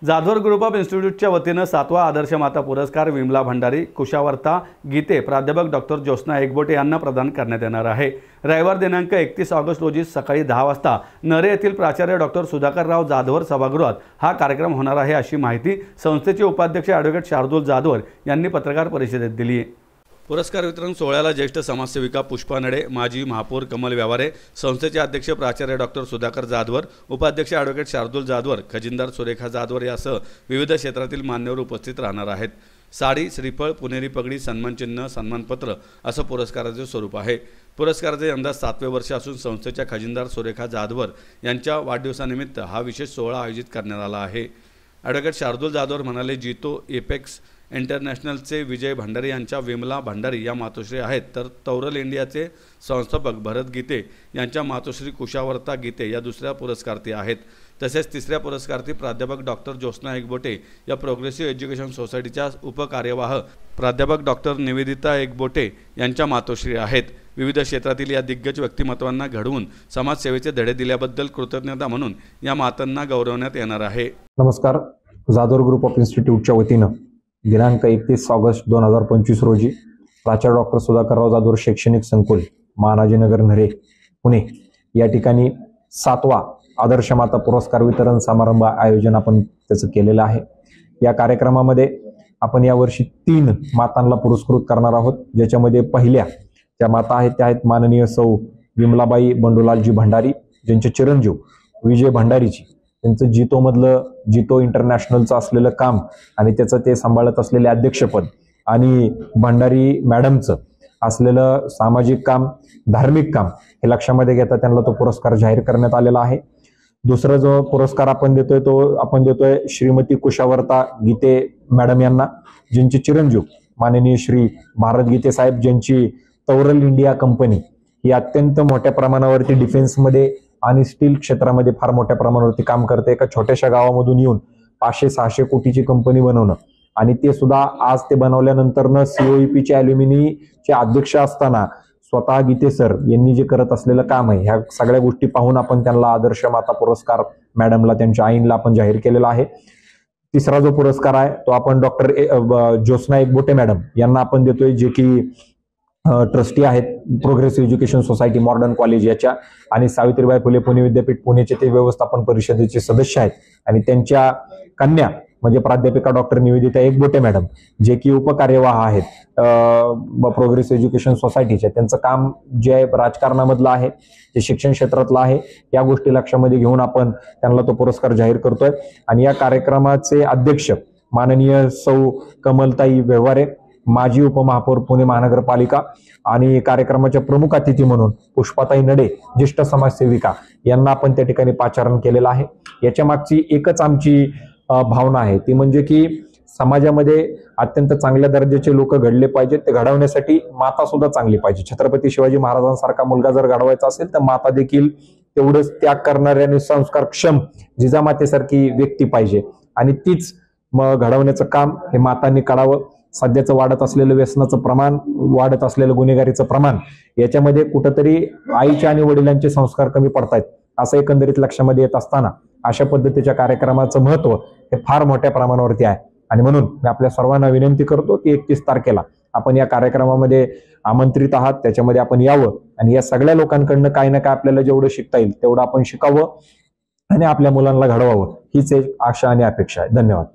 Jadhavar group of इन्स्टिट्यूटच्या वतीनं 7वा आदर्श माता पुरस्कार विमला भंडारी, कुशावर्ता गीते, प्राध्यापक डॉक्टर ज्योत्स्ना एकबोटे यांना प्रदान करण्यात येणार आहे। रविवार दिनांक 31 ऑगस्ट रोजी सकाळी 10 वाजता नरे येथील प्राचार्य डॉक्टर सुधाकरराव जाधवर सभागृहात हा कार्यक्रम होणार आहे, अशी माहिती संस्थेचे उपाध्यक्ष ॲडव्होकेट शार्दूल जाधवर यांनी पत्रकार परिषदेत दिली आहे। पुरस्कार वितरण सोहळ्याला ज्येष्ठ समाजसेविका पुष्पा नडे, माजी महापौर कमल व्यवहारे, संस्थेचे अध्यक्ष प्राचार्य डॉक्टर सुधाकर जाधवर, उपाध्यक्ष ॲडव्होकेट शार्दूल जाधवर, खजिनदार सुरेखा जाधवर यासह विविध क्षेत्रातील मान्यवर उपस्थित राहणार आहेत। साडी, श्रीफळ, पुणेरी पगडी, सन्मानचिन्ह, सन्मानपत्र असं पुरस्काराचे स्वरूप आहे। पुरस्काराचे यंदा 7वे वर्ष असून संस्थेच्या खजिनदार सुरेखा जाधवर यांच्या वाढदिवसानिमित्त हा विशेष सोहळा आयोजित करण्यात आला आहे। ॲडव्होकेट शार्दूल जाधवर म्हणाले, जीतो एपेक्स इंटरनॅशनलचे विजय भंडारी यांच्या विमला भंडारी या मातोश्री आहेत, तर तौरल इंडियाचे संस्थापक भरत गीते यांच्या मातोश्री कुशावर्ता गीते या दुसऱ्या पुरस्कार्थी आहेत। तसेच तिसऱ्या पुरस्कार्थी प्राध्यापक डॉक्टर ज्योत्स्ना एकबोटे या प्रोग्रेसिव्ह एज्युकेशन सोसायटीच्या उपकार्यवाह प्राध्यापक डॉक्टर निवेदिता एकबोटे यांच्या मातोश्री आहेत। विविध क्षेत्रातील या दिग्गज व्यक्तिमत्वांना घडवून समाजसेवेचे धडे दिल्याबद्दल कृतज्ञता म्हणून या मातांना गौरवण्यात येणार आहे। नमस्कार। जाधवर ग्रुप ऑफ इन्स्टिट्यूटच्या वतीनं दिनांक 31 ऑगस्ट 2025 रोजी प्राचार्य डॉक्टर सुधाकरराव जाधवर शैक्षणिक संकुल, महाराजीनगर, नरे, पुणे या ठिकाणी 7वा आदर्श माता पुरस्कार वितरण समारंभ आयोजन आपण त्याचं केलेलं आहे। या कार्यक्रमामध्ये आपण यावर्षी 3 मातांना पुरस्कृत करणार आहोत, ज्याच्यामध्ये पहिल्या ज्या माता आहेत त्या आहेत माननीय सौ विमलाबाई बंडूलालजी भंडारी, ज्यांचे चिरंजीव विजय भंडारीजी, त्यांचं जीतो इंटरनॅशनलचं असलेलं काम आणि त्याचं ते सांभाळत असलेले अध्यक्षपद आणि भंडारी मॅडमचं असलेलं सामाजिक काम, धार्मिक काम हे लक्षामध्ये घेता त्यांना तो पुरस्कार जाहीर करण्यात आलेला आहे। दुसरा जो पुरस्कार आपण देतोय श्रीमती कुशावर्ता गीते मॅडम यांना, ज्यांचे चिरंजीव माननीय श्री भारत गीते साहेब, ज्यांची तौरल इंडिया कंपनी ही अत्यंत मोठ्या प्रमाणावरती डिफेन्समध्ये आणि स्टील क्षेत्रामध्ये फार मोठ्या प्रमाणावरती काम करते। एका छोट्याशा गावामधून येऊन 500-600 कोटीची कंपनी बनवणं आणि ते सुद्धा आज ते बनवल्यानंतरनं COEPचे ॲल्युमिनीचे अध्यक्ष असताना स्वतः गीते सर यांनी जे करत असलेलं काम आहे, ह्या सगळ्या गोष्टी पाहून आपण त्यांना आदर्श माता पुरस्कार मॅडमला, त्यांच्या आईंला आपण जाहीर केलेला आहे। तिसरा जो पुरस्कार आहे तो आपण डॉक्टर ज्योत्स्ना एकबोटे मॅडम यांना आपण देतोय, जे की ट्रस्टी आहेत progressive education society modern college याच्या, आणि सावित्रीबाई फुले पुणे विद्यापीठ पुणेचे ते व्यवस्थापन परिषदेचे सदस्य आहेत। आणि त्यांच्या कन्या म्हणजे प्राध्यापिका डॉक्टर निवेदिता एकबोटे मॅडम, जे की उपकार्यवाह आहेत प्रोग्रेसिव्ह एज्युकेशन सोसायटीच्या। त्यांचं काम जे आहे राजकारणामधलं आहे, जे शिक्षण क्षेत्रातलं आहे, या गोष्टी लक्षामध्ये घेऊन आपण त्यांना तो पुरस्कार जाहीर करतोय। आणि या कार्यक्रमाचे अध्यक्ष माननीय सौ कमलताई व्यवहारे, माजी उपमहापौर पुणे महानगरपालिका, आणि कार्यक्रमाच्या प्रमुख अतिथी म्हणून पुष्पाताई नडे, ज्येष्ठ समाजसेविका, यांना आपण त्या ठिकाणी पाचारण केलेलं आहे। याच्या मागची एकच आमची भावना आहे, ती म्हणजे की समाजामध्ये अत्यंत चांगल्या दर्जाचे लोक घडले पाहिजेत। ते घडवण्यासाठी माता सुद्धा चांगली पाहिजे। छत्रपती शिवाजी महाराजांसारखा मुलगा जर घडवायचा असेल तर माता देखील तेवढंच त्याग करणारी आणि संस्कारक्षम जिजामातेसारखी व्यक्ती पाहिजे, आणि तीच घडवण्याचं काम हे मातांनी करावं। सध्याचं वाढत असलेलं व्यसनाचं प्रमाण, वाढत असलेलं गुन्हेगारीचं प्रमाण, याच्यामध्ये कुठंतरी आईच्या आणि वडिलांचे संस्कार कमी पडतायत असं एकंदरीत लक्षामध्ये येत असताना अशा पद्धतीच्या कार्यक्रमाचं महत्व हे फार मोठ्या प्रमाणावरती आहे। आणि म्हणून मी आपल्या सर्वांना विनंती करतो की 31 तारखेला आपण या कार्यक्रमामध्ये आमंत्रित आहात, त्याच्यामध्ये आपण यावं आणि या सगळ्या लोकांकडनं काही ना काय आपल्याला जेवढं शिकता येईल तेवढं आपण शिकावं आणि आपल्या मुलांना घडवावं, हीच एक आशा आणि अपेक्षा आहे। धन्यवाद।